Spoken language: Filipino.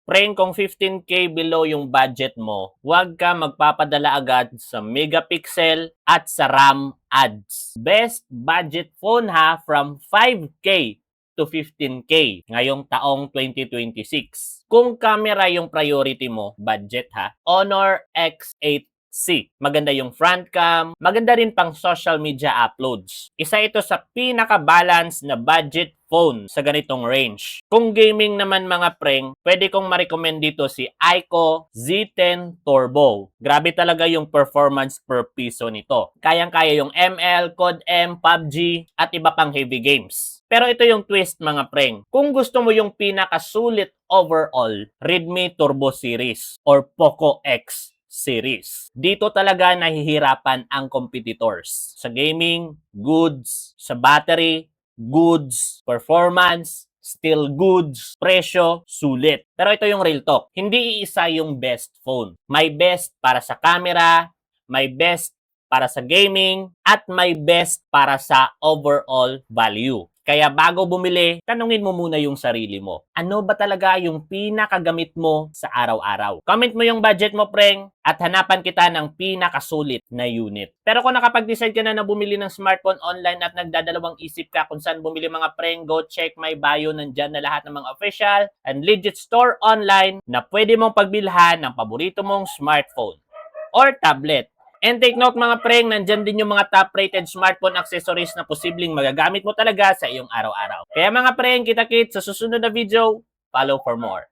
Preng, kung 15K below yung budget mo, huwag ka magpapadala agad sa megapixel at sa RAM ads. Best budget phone ha, from 5K to 15K ngayong taong 2026. Kung camera yung priority mo, budget ha, Honor X8C. Maganda yung front cam, maganda rin pang social media uploads. Isa ito sa pinaka-balance na budget phone sa ganitong range. Kung gaming naman mga preng, pwede kong ma-recommend dito si iQOO Z10 Turbo. Grabe talaga yung performance per piso nito. Kayang-kaya yung ML, COD M, PUBG, at iba pang heavy games. Pero ito yung twist mga preng. Kung gusto mo yung pinakasulit overall, Redmi Turbo Series or Poco X series. Dito talaga nahihirapan ang competitors. Sa gaming, goods. Sa battery, goods. Performance, still goods. Presyo, sulit. Pero ito yung real talk. Hindi iisa yung best phone. May best para sa camera, may best para sa gaming, at may best para sa overall value. Kaya bago bumili, tanungin mo muna yung sarili mo. Ano ba talaga yung pinakagamit mo sa araw-araw? Comment mo yung budget mo, preng, at hanapan kita ng pinakasulit na unit. Pero kung nakapag-decide ka na bumili ng smartphone online at nagdadalawang isip ka kung saan bumili mga preng, go check my bio, nandyan na lahat ng mga official and legit store online na pwede mong pagbilhan ng paborito mong smartphone or tablet. And take note mga preng, nandyan din yung mga top-rated smartphone accessories na posibleng magagamit mo talaga sa iyong araw-araw. Kaya mga preng, kita-kits sa susunod na video, follow for more.